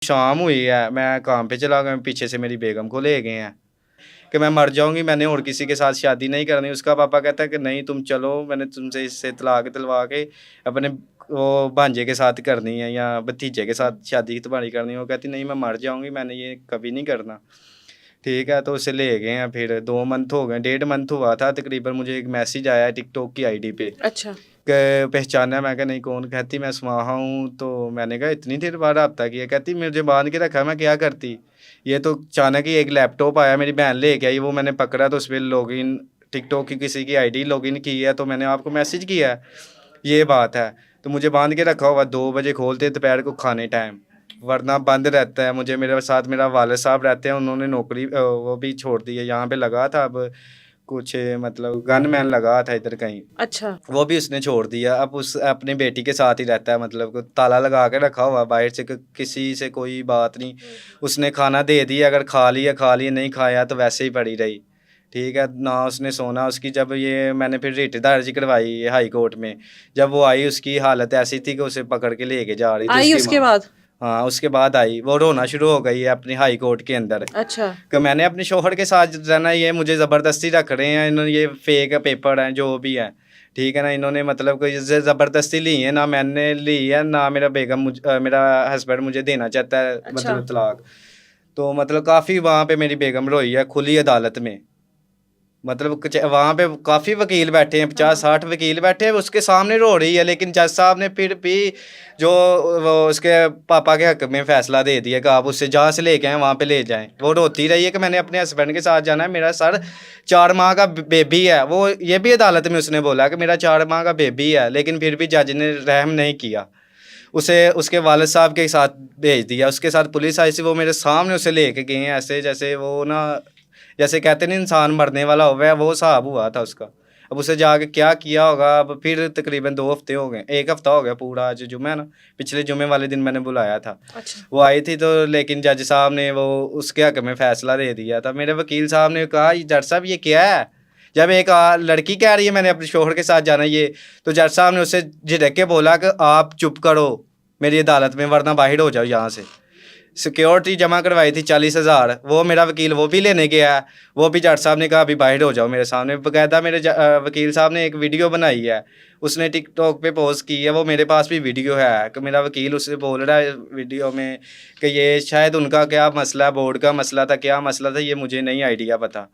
शाम हुई है, मैं काम पे चला गया, पीछे से मेरी बेगम को ले गए हैं कि मैं मर जाऊँगी, मैंने और किसी के साथ शादी नहीं करनी। उसका पापा कहता है कि नहीं तुम चलो, मैंने तुमसे इससे तलाक दिलवा के अपने वो भांजे के साथ करनी है या भतीजे के साथ शादी तुम्हारी करनी है। वो कहती नहीं मैं मर जाऊँगी, मैंने ये कभी नहीं करना। ठीक है, तो उसे ले गए हैं। फिर 2 मंथ हो गए, 1.5 मंथ हुआ था तकरीबन, मुझे एक मैसेज आया है टिकटॉक की आईडी पे अच्छा। कि पहचाना। मैं कहा नहीं कौन। कहती मैं सुमाहा हूँ। तो मैंने कहा इतनी देर बाद रब्ता किया। कहती मुझे बांध के रखा, मैं क्या करती। ये तो अचानक ही एक लैपटॉप आया, मेरी बहन लेके आई, वो मैंने पकड़ा तो उस पर लॉगिन टिकटॉक की किसी की आईडी लॉगिन की है, तो मैंने आपको मैसेज किया है, ये बात है। तो मुझे बांध के रखा हुआ, 2 बजे खोलते दोपहर को खाने टाइम, वरना बंद रहता है। मुझे मेरे साथ मेरा वालिद साहब रहते हैं, उन्होंने नौकरी वो भी छोड़ दी है। यहाँ पे लगा था, अब कुछ मतलब गनमैन लगा था इधर कहीं, अच्छा। वो भी उसने छोड़ दिया। अब उस अपनी बेटी के साथ ही रहता है, मतलब को ताला लगा के रखा हुआ बाहर से, किसी से कोई बात नहीं। उसने खाना दे दिया, अगर खा लिया, नहीं खाया तो वैसे ही पड़ी रही। ठीक है ना, उसने सोना। उसकी जब ये मैंने फिर रिट दर्ज करवाई हाई कोर्ट में, जब वो आई उसकी हालत ऐसी थी कि उसे पकड़ के लेके जा रही थी आई उसकी उसके माँ। बाद? हाँ, उसके बाद आई, वो रोना शुरू हो गई है अपनी हाई कोर्ट के अंदर अच्छा। कि मैंने अपने शोहर के साथ रहना, ये मुझे ज़बरदस्ती रख रहे हैं, इन्होंने ये फेक पेपर हैं जो भी है। ठीक है ना, इन्होंने मतलब कोई ज़बरदस्ती ली है, ना मैंने ली है, ना मेरा मेरा हस्बैंड मुझे देना चाहता है, अच्छा। मतलब तलाक। तो मतलब काफ़ी वहाँ पे मेरी बेगम रोई है खुली अदालत में। मतलब वहाँ पे काफ़ी वकील बैठे हैं, 50-60 वकील बैठे हैं, उसके सामने रो रही है। लेकिन जज साहब ने फिर भी जो वो उसके पापा के हक में फ़ैसला दे दिया कि आप उससे जहाँ से लेके आए वहाँ पे ले जाएं। वो रोती रही है कि मैंने अपने हस्बैंड के साथ जाना है, मेरा सर 4 माह का बेबी है। वो ये भी अदालत में उसने बोला कि मेरा 4 माह का बेबी है, लेकिन फिर भी जज ने रहम नहीं किया। उसे उसके वालिद साहब के साथ भेज दिया, उसके साथ पुलिस आई थी, वो मेरे सामने उसे लेके गए हैं, ऐसे जैसे वो ना, जैसे कहते नहीं इंसान मरने वाला हो गया, वो हिसाब हुआ था उसका। अब उसे जाके क्या किया होगा। अब फिर तकरीबन 2 हफ्ते हो गए, 1 हफ्ता हो गया पूरा। आज जुम्मे है ना, पिछले जुम्मे वाले दिन मैंने बुलाया था। अच्छा। वो आई थी तो, लेकिन जज साहब ने वो उसके हक में फ़ैसला दे दिया था। मेरे वकील साहब ने कहा जज साहब ये क्या है, जब एक लड़की कह रही है मैंने अपने शोहर के साथ जाना ये, तो जज साहब ने उससे झिड़क के बोला कि आप चुप करो मेरी अदालत में, वरना बाहर हो जाओ यहाँ से। सिक्योरिटी जमा करवाई थी 40,000, वो मेरा वकील वो भी लेने गया। वो भी जज साहब ने कहा अभी बाहर हो जाओ मेरे सामने। बाकायदा मेरे वकील साहब ने एक वीडियो बनाई है, उसने टिकटॉक पे पोस्ट की है, वो मेरे पास भी वीडियो है कि मेरा वकील उससे बोल रहा है वीडियो में कि ये शायद उनका क्या मसला, बोर्ड का मसला था, क्या मसला था ये मुझे नहीं आइडिया पता।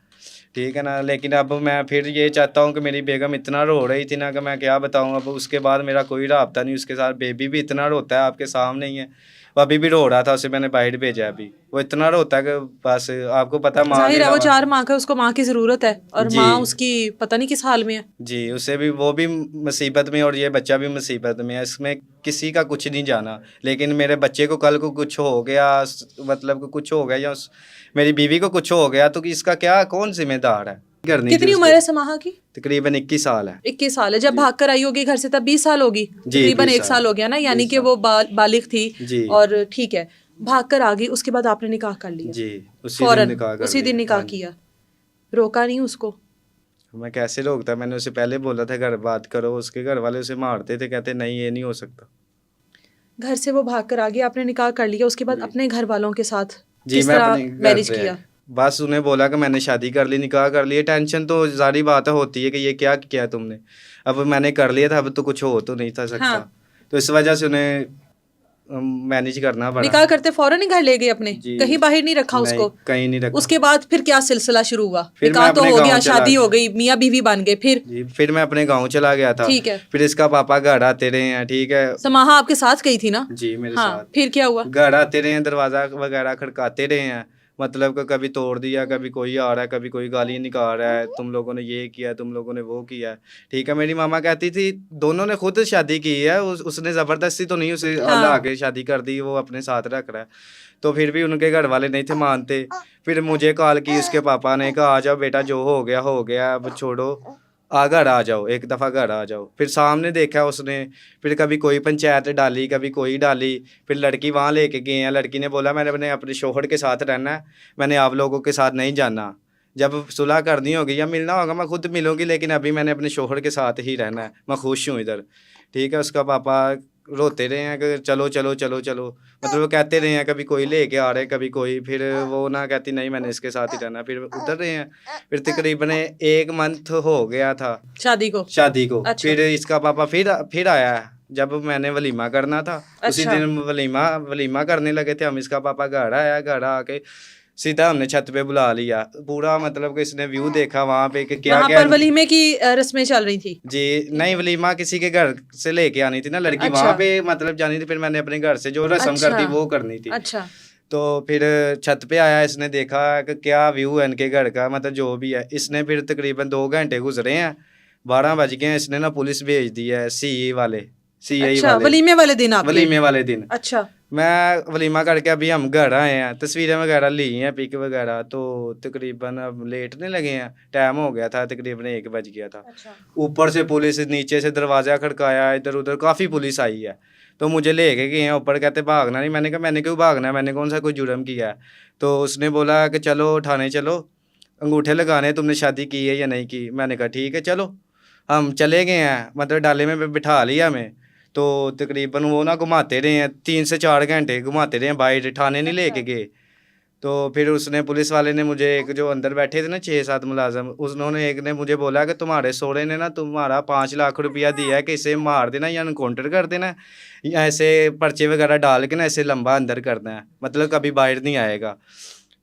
ठीक है ना, लेकिन अब मैं फिर ये चाहता हूँ कि मेरी बेगम इतना रो रही थी ना कि मैं क्या बताऊँ। अब उसके बाद मेरा कोई राब्ता नहीं उसके साथ। बेबी भी इतना रोता है, आपके सामने ही है, वो अभी भी रो रहा था, उसे मैंने बाहर भेजा। अभी वो इतना रोता है कि बस आपको पता है माँ के जाहिर है वो अलावा। 4 माह का, उसको माँ की जरूरत है, और जी माँ उसकी पता नहीं किस हाल में है। जी, उसे भी, वो भी मुसीबत में और ये बच्चा भी मुसीबत में है। इसमें किसी का कुछ नहीं जाना, लेकिन मेरे बच्चे को कल को कुछ हो गया, मतलब कि कुछ हो गया, या मेरी बीवी को कुछ हो गया, तो इसका क्या, कौन जिम्मेदार है। करनी थी कितनी उम्र उसको। है समाहा की? तकरीबन 21 साल है। 21 साल है। जब जी भाग कर आई होगी घर से तब 20 साल होगी, जी, तकरीबन 20 1 साल। साल हो गया ना, यानी 20 कि साल। वो बालिग थी। जी और ठीक है, भाग कर आ गई, उसके बाद आपने निकाह कर लिया? जी, उसी दिन फौरन निकाह कर उसी दिन लिया। निकाह हाँ जी। किया? रोका नहीं उसको? मैं कैसे रोकता, मैंने उसे पहले बोला था घर बात करो, उसके घर वाले उसे मारते थे, कहते नहीं ये नहीं हो सकता। घर से वो भाग कर आ गई, आपने निकाह कर लिया, उसके बाद जी अपने घर वालों के साथ जी, किस मैं तरह अपने घर मैनेज पे किया? बस उन्हें बोला कि मैंने शादी कर ली, निकाह कर लिया। टेंशन तो ज़ाहिर बात है होती है कि ये क्या किया तुमने। अब मैंने कर लिया था, अब तो कुछ हो तो नहीं था सकता। हाँ। तो इस वजह से उन्हें मैनेज करना पड़ा। निकाह करते फौरन ही घर ले गए अपने? जी, कहीं बाहर नहीं रखा नहीं उसको? कहीं नहीं रखा। उसके बाद फिर क्या सिलसिला शुरू हुआ? फिर मैं निकाह तो अपने हो गाँव गया, चला शादी हो गया। गई, मियाँ बीवी बन गए, फिर? जी, फिर मैं अपने गाँव चला गया था। ठीक है। फिर इसका पापा घर आते रहे हैं। ठीक है। समाहा आपके साथ गई थी ना? जी मेरे हाँ, साथ फिर क्या हुआ? घर आते रहे हैं, दरवाज़ा वगैरह खड़काते रहे हैं, मतलब कि कभी तोड़ दिया, कभी कोई आ रहा है, कभी कोई गाली निकाल रहा है, तुम लोगों ने ये किया, तुम लोगों ने वो किया। ठीक है, मेरी मामा कहती थी दोनों ने खुद शादी की है, उसने ज़बरदस्ती तो नहीं उसे ला हाँ। के शादी कर दी, वो अपने साथ रख रहा है। तो फिर भी उनके घर वाले नहीं थे मानते। फिर मुझे कॉल की उसके पापा ने, कहा आ जाओ बेटा, जो हो गया, अब छोड़ो, घर आ जाओ, एक दफ़ा घर आ जाओ। फिर सामने देखा उसने, फिर कभी कोई पंचायत डाली, कभी कोई डाली। फिर लड़की वहाँ लेके गए हैं, लड़की ने बोला मैंने अपने शौहर के साथ रहना है, मैंने आप लोगों के साथ नहीं जाना। जब सुलह करनी होगी या मिलना होगा मैं खुद मिलूंगी, लेकिन अभी मैंने अपने शौहर के साथ ही रहना है, मैं खुश हूँ इधर। ठीक है, उसका पापा रोते रहे हैं कि चलो चलो चलो चलो, मतलब वो कहते रहे हैं कभी कोई लेके आ रहे कभी कोई, फिर वो ना कहती नहीं मैंने इसके साथ ही रहना, फिर उतर रहे हैं। फिर तकरीबन 1 मंथ हो गया था शादी को। अच्छा। फिर इसका पापा फिर आया जब मैंने वलीमा करना था। उसी अच्छा। दिन वलीमा करने लगे थे हम। इसका पापा घर आया, घर आके सीधा हमने छत पे बुला लिया पूरा, मतलब कि इसने व्यू देखा वहाँ पे कि क्या वहाँ क्या। पर वलीमे की रस्में चल रही थी। जी नहीं, वलीमा किसी के घर से लेके आनी थी ना लड़की, अच्छा। वहाँ पे मतलब जानी थी। फिर मैंने अपने घर से जो रस्म अच्छा। करती वो करनी थी। अच्छा। तो फिर छत पे आया, इसने देखा कि क्या व्यू है इनके घर का, मतलब जो भी है। इसने फिर तकरीबन 2 घंटे गुजरे हैं, 12 बज गए हैं, इसने ना पुलिस भेज दी है, सीआई अच्छा, वाले, वलीमे वाले दिन आपके? वलीमे वाले दिन। अच्छा। मैं वलीमा करके अभी हम घर आए हैं, तस्वीरें वगैरह ली हैं, पिक वगैरह, तो तकरीबन अब लेटने लगे हैं, टाइम हो गया था, तकरीबन 1 बज गया था। अच्छा। ऊपर से पुलिस, नीचे से दरवाज़ा खड़काया, इधर उधर काफ़ी पुलिस आई है। तो मुझे लेके गए हैं ऊपर, कहते भागना नहीं। मैंने कहा मैंने क्यों भागना है, मैंने कौन सा कोई जुर्म किया है। तो उसने बोला कि चलो थाने चलो, अंगूठे लगाने, तुमने शादी की है या नहीं की। मैंने कहा ठीक है चलो। हम चले गए हैं, मतलब डाले में बिठा लिया हमें। तो तकरीबन वो ना घुमाते रहे हैं, 3 से 4 घंटे घुमाते रहे हैं, बाहर थाने नहीं लेके गए। तो फिर उसने, पुलिस वाले ने मुझे, एक जो अंदर बैठे थे ना 6-7 मुलाजम, उन्होंने एक ने मुझे बोला कि तुम्हारे सोरे ने ना तुम्हारा 5 लाख रुपया दिया है कि इसे मार देना या एनकाउंटर कर देना है, या ऐसे पर्चे वगैरह डाल के ना ऐसे लंबा अंदर करना है, मतलब कभी बाहर नहीं आएगा।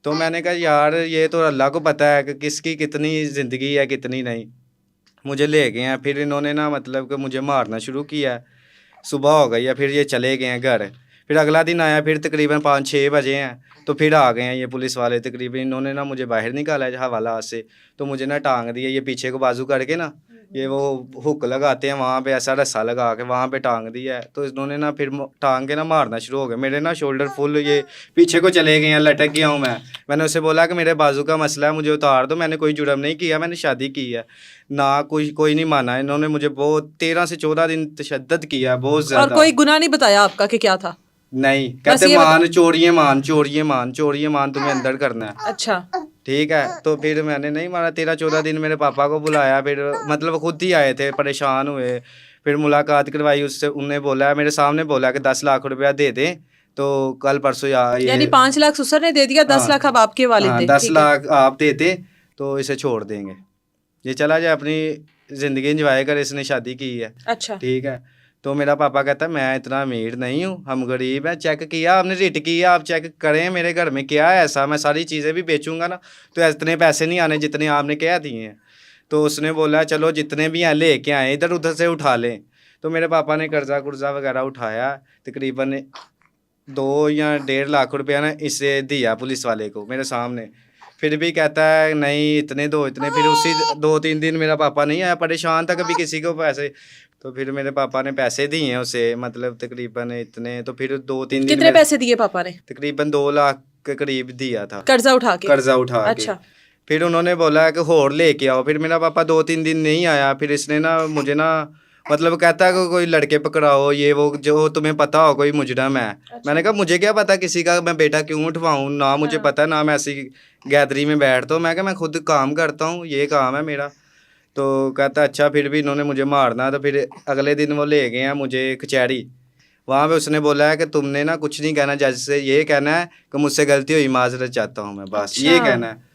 तो मैंने कहा यार ये तो अल्लाह को पता है कि किसकी कितनी ज़िंदगी है कितनी नहीं। मुझे ले गए हैं, फिर इन्होंने ना मतलब कि मुझे मारना शुरू किया। सुबह हो गई है, फिर ये चले गए हैं घर। फिर अगला दिन आया, फिर तकरीबन 5-6 बजे हैं, तो फिर आ गए हैं ये पुलिस वाले। तकरीबन इन्होंने ना मुझे बाहर निकाला है हवाला से, तो मुझे ना टांग दिया, ये पीछे को बाजू करके ना, ये वो हुक लगाते हैं वहाँ पे, ऐसा रस्सा लगा के वहाँ पे टांग दिया है। तो इन्होंने ना फिर टांग के ना मारना शुरू हो गया। मेरे ना शोल्डर फुल ये पीछे को चले गए हैं, लटक गया हूँ मैं। मैंने उसे बोला कि मेरे बाजू का मसला है, मुझे उतार दो, मैंने कोई जुर्म नहीं किया, मैंने शादी की है ना। कोई नहीं माना। इन्होंने मुझे बहुत 13 से 14 दिन तशद्दद किया, बहुत और ज़्यादा। कोई गुनाह नहीं बताया आपका कि क्या था? नहीं, बस कहते ये मान चोरिये मान चोरिये मान चोरिये मान, तुम्हें अंदर करना है। अच्छा। ठीक है, तो फिर मैंने नहीं माना। 13-14 दिन मेरे पापा को बुलाया, फिर मतलब खुद ही आए थे, परेशान हुए। फिर मुलाकात करवाई उससे, उनने बोला, मेरे सामने बोला कि 10 लाख रुपया दे दें, तो कल परसों यानी 5 लाख ससुर ने दे दिया, 10 हाँ, लाख अब आपके वालिद हाँ, ने? 10 ठीक है। लाख आप देते तो इसे छोड़ देंगे, ये चला जाए अपनी ज़िंदगी एंजॉय कर, इसने शादी की है। अच्छा। ठीक है। तो मेरा पापा कहता है मैं इतना अमीर नहीं हूँ, हम गरीब हैं, चेक किया आपने, रिट किया, आप चेक करें मेरे घर में क्या है ऐसा, मैं सारी चीज़ें भी बेचूंगा ना, तो इतने पैसे नहीं आने जितने आपने कह दिए हैं। तो उसने बोला चलो जितने भी हैं लेके आए, इधर उधर से उठा लें। तो मेरे पापा ने कर्जा कुर्जा वगैरह उठाया, तकरीबन 2 या 1.5 लाख रुपया ना इसे दिया पुलिस वाले को मेरे सामने। फिर भी कहता है नहीं इतने दो इतने। फिर उसी 2-3 दिन मेरा पापा नहीं आया, परेशान था कभी किसी को पैसे। तो फिर मेरे पापा ने पैसे दिए हैं उसे, मतलब तकरीबन इतने। तो फिर 2-3 दिन कितने में पैसे दिए पापा ने? तकरीबन 2 लाख के करीब दिया था, कर्जा उठा के? कर्जा उठा के। अच्छा। फिर उन्होंने बोला कि होर लेके आओ। फिर मेरा पापा 2-3 दिन नहीं आया। फिर इसने ना मुझे ना मतलब कहता है कि कोई लड़के पकड़ाओ, ये वो जो तुम्हें पता हो कोई मुजरम है। मैंने कहा मुझे क्या पता किसी का मैं बेटा क्यों उठवाऊँ, ना मुझे पता, ना मैं ऐसी गैदरी में बैठता हूँ। मैं कहा मैं खुद काम करता हूँ, ये काम है मेरा। तो कहता अच्छा, फिर भी इन्होंने मुझे मारना। तो फिर अगले दिन वो ले गए हैं मुझे कचहरी। वहाँ पे उसने बोला है कि तुमने ना कुछ नहीं कहना, जज से ये कहना है कि मुझसे गलती हुई, माजरत चाहता हूँ मैं, बस ये कहना है।